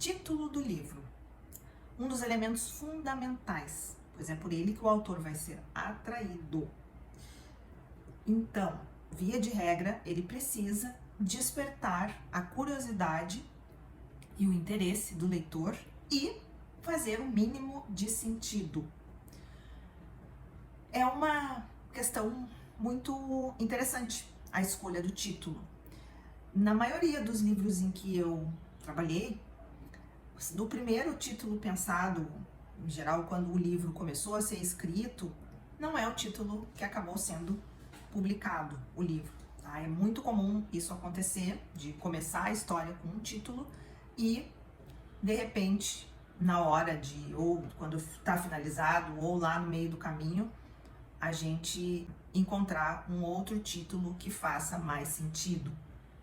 título do livro, um dos elementos fundamentais, pois é por ele que o autor vai ser atraído. Então, via de regra, ele precisa despertar a curiosidade e o interesse do leitor e fazer o mínimo de sentido. É uma questão muito interessante a escolha do título. Na maioria dos livros em que eu trabalhei, no primeiro título pensado, em geral, quando o livro começou a ser escrito, não é o título que acabou sendo publicado, o livro. Tá? É muito comum isso acontecer, de começar a história com um título e, de repente, na hora de, ou quando está finalizado, ou lá no meio do caminho, a gente encontrar um outro título que faça mais sentido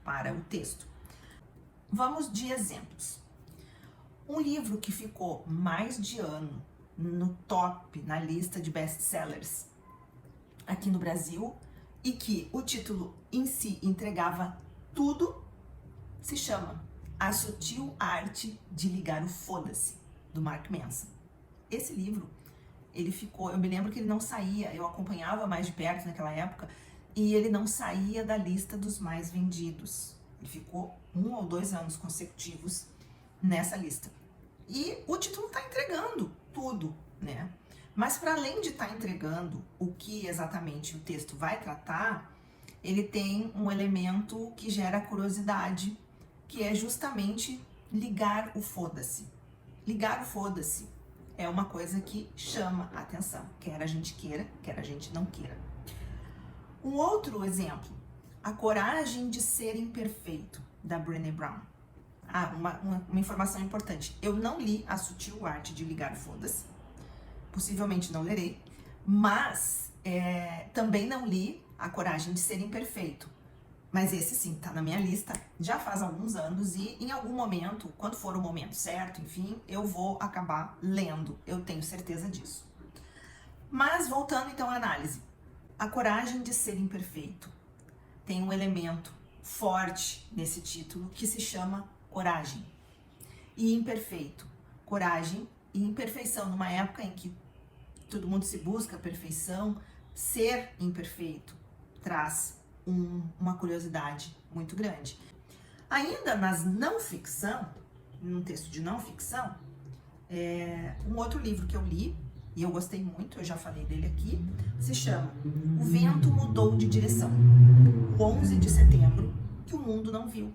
para o texto. Vamos de exemplos. Um livro que ficou mais de ano no top, na lista de best-sellers aqui no Brasil e que o título em si entregava tudo, se chama A Sutil Arte de Ligar o Foda-se, do Mark Manson. Esse livro, ele ficou, eu me lembro que ele não saía, eu acompanhava mais de perto naquela época, e ele não saía da lista dos mais vendidos. Ele ficou 1 ou 2 anos consecutivos nessa lista. E o título está entregando tudo, né? Mas para além de estar entregando o que exatamente o texto vai tratar, ele tem um elemento que gera curiosidade, que é justamente ligar o foda-se. Ligar o foda-se é uma coisa que chama a atenção, quer a gente queira, quer a gente não queira. Um outro exemplo, A Coragem de Ser Imperfeito, da Brené Brown. Uma informação importante, eu não li A Sutil Arte de Ligar o Foda-se, possivelmente não lerei, mas também não li A Coragem de Ser Imperfeito. Mas esse sim, tá na minha lista, já faz alguns anos e em algum momento, quando for o momento certo, enfim, eu vou acabar lendo, eu tenho certeza disso. Mas voltando então à análise, A Coragem de Ser Imperfeito tem um elemento forte nesse título que se chama coragem e imperfeito. Coragem e imperfeição, numa época em que todo mundo se busca a perfeição, ser imperfeito traz uma curiosidade muito grande. Ainda nas não ficção, num texto de não ficção, um outro livro que eu li, e eu gostei muito, eu já falei dele aqui, se chama O Vento Mudou de Direção, 11 de setembro, que o mundo não viu.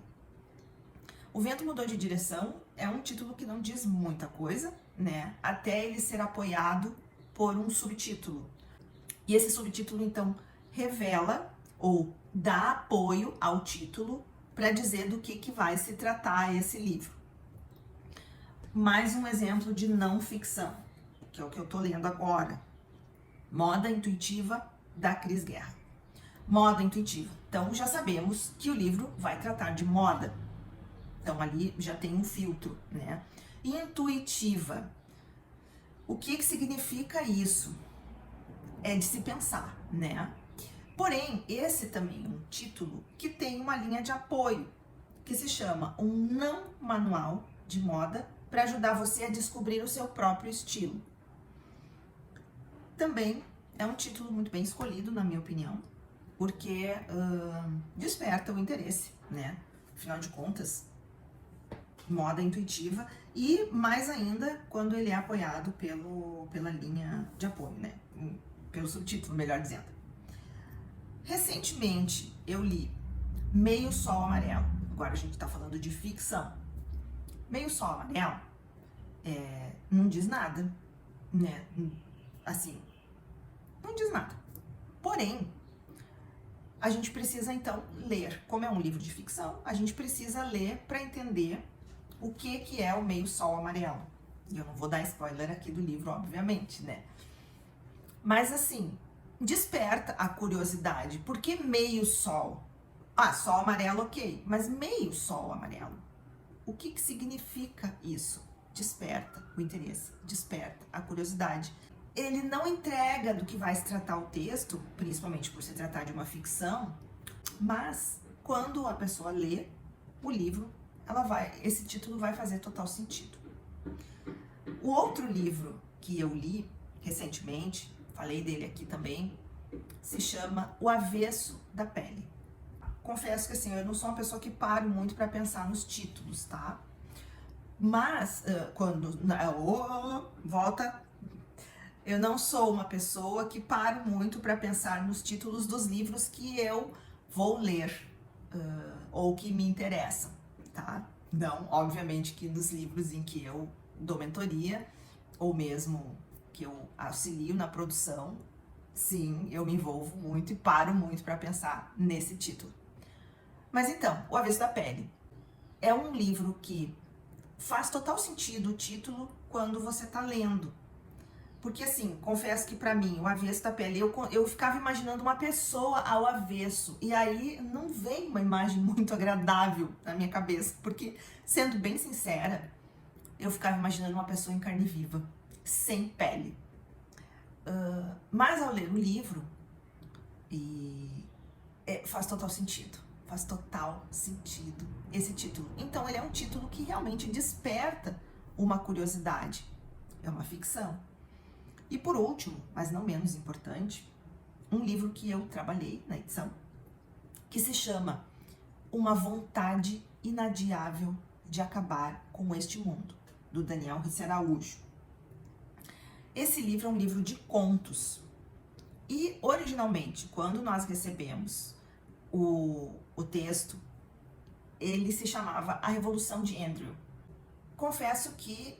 O Vento Mudou de Direção é um título que não diz muita coisa, né? Até ele ser apoiado por um subtítulo. E esse subtítulo, então, revela ou dá apoio ao título para dizer do que vai se tratar esse livro. Mais um exemplo de não ficção, que é o que eu tô lendo agora. Moda Intuitiva, da Cris Guerra. Moda intuitiva. Então, já sabemos que o livro vai tratar de moda. Então, ali já tem um filtro, né? Intuitiva. O que significa isso? É de se pensar, né? Porém, esse também é um título que tem uma linha de apoio, que se chama Um Não Manual de Moda para ajudar você a descobrir o seu próprio estilo. Também é um título muito bem escolhido, na minha opinião, porque desperta o interesse, né? Afinal de contas, moda intuitiva e mais ainda quando ele é apoiado pela linha de apoio, né? Pelo subtítulo, melhor dizendo. Recentemente eu li Meio Sol Amarelo. Agora a gente tá falando de ficção. Meio Sol Amarelo não diz nada, né? Assim, não diz nada. Porém, a gente precisa então ler. Como é um livro de ficção, a gente precisa ler para entender o que é o Meio Sol Amarelo. E eu não vou dar spoiler aqui do livro, obviamente, né? Mas assim, desperta a curiosidade. Por que meio sol? Sol amarelo, ok. Mas meio sol amarelo? O que significa isso? Desperta o interesse, desperta a curiosidade. Ele não entrega do que vai se tratar o texto, principalmente por se tratar de uma ficção, mas quando a pessoa lê o livro, esse título vai fazer total sentido. O outro livro que eu li recentemente, falei dele aqui também, se chama O Avesso da Pele. Confesso que assim, eu não sou uma pessoa que paro muito para pensar nos títulos, tá? Mas eu não sou uma pessoa que paro muito para pensar nos títulos dos livros que eu vou ler ou que me interessam, tá? Não, obviamente que nos livros em que eu dou mentoria ou mesmo que eu auxilio na produção, sim, eu me envolvo muito e paro muito para pensar nesse título. Mas então, O Avesso da Pele é um livro que faz total sentido o título quando você tá lendo. Porque assim, confesso que pra mim, O Avesso da Pele, eu ficava imaginando uma pessoa ao avesso. E aí não vem uma imagem muito agradável na minha cabeça. Porque, sendo bem sincera, eu ficava imaginando uma pessoa em carne viva, sem pele. Mas ao ler o livro, faz total sentido. Faz total sentido esse título. Então ele é um título que realmente desperta uma curiosidade. É uma ficção. E por último, mas não menos importante, um livro que eu trabalhei na edição, que se chama Uma Vontade Inadiável de Acabar com Este Mundo, do Daniel Ricci Araújo. Esse livro é um livro de contos. E originalmente, quando nós recebemos o texto, ele se chamava A Revolução de Andrew. Confesso que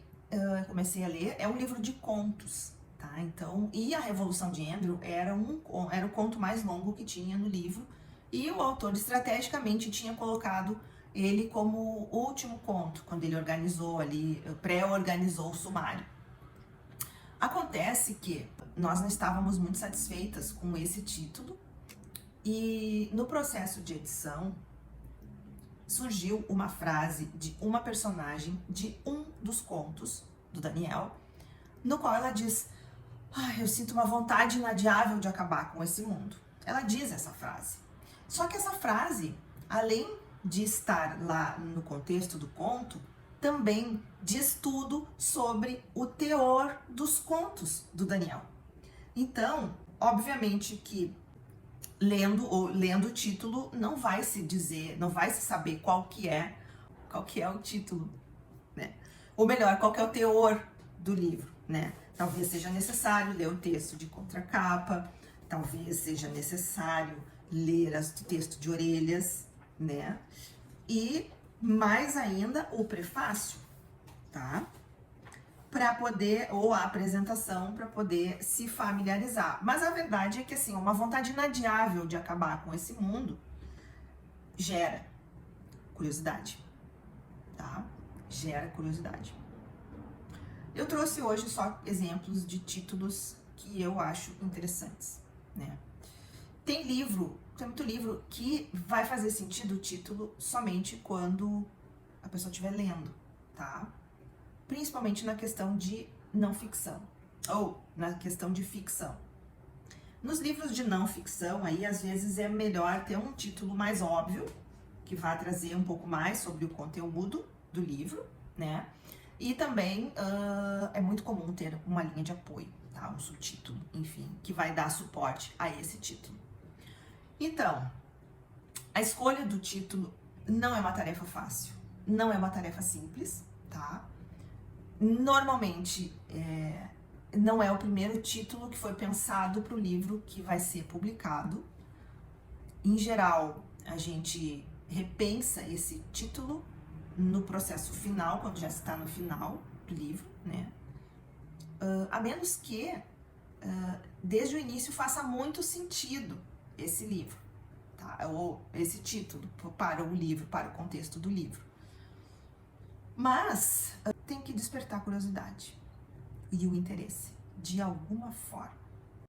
comecei a ler, é um livro de contos, tá? Então, e A Revolução de Andrew era o conto mais longo que tinha no livro, e o autor estrategicamente tinha colocado ele como último conto, quando ele organizou ali, pré-organizou o sumário. Acontece que nós não estávamos muito satisfeitas com esse título, e no processo de edição surgiu uma frase de uma personagem de um dos contos do Daniel, no qual ela diz: eu sinto uma vontade inadiável de acabar com esse mundo. Ela diz essa frase. Só que essa frase, além de estar lá no contexto do conto, também diz tudo sobre o teor dos contos do Daniel. Então, obviamente que lendo o título não vai se dizer, não vai se saber qual que é o título, né? Ou melhor, qual que é o teor do livro, né? Talvez seja necessário ler o texto de contracapa, talvez seja necessário ler o texto de orelhas, né? E mais ainda o prefácio, tá? Para poder, ou a apresentação, para poder se familiarizar. Mas a verdade é que, assim, uma vontade inadiável de acabar com esse mundo gera curiosidade, tá? Gera curiosidade. Eu trouxe hoje só exemplos de títulos que eu acho interessantes, né? Tem muito livro que vai fazer sentido o título somente quando a pessoa estiver lendo, tá? Principalmente na questão de não ficção, ou na questão de ficção. Nos livros de não ficção, aí às vezes é melhor ter um título mais óbvio, que vai trazer um pouco mais sobre o conteúdo do livro, né? E também é muito comum ter uma linha de apoio, tá? Um subtítulo, enfim, que vai dar suporte a esse título. Então, a escolha do título não é uma tarefa fácil, não é uma tarefa simples, tá? Normalmente, não é o primeiro título que foi pensado para o livro que vai ser publicado. Em geral, a gente repensa esse título no processo final, quando já está no final do livro, né? A menos que, desde o início, faça muito sentido esse livro, tá? Ou esse título para o livro, para o contexto do livro. Mas tem que despertar a curiosidade e o interesse, de alguma forma.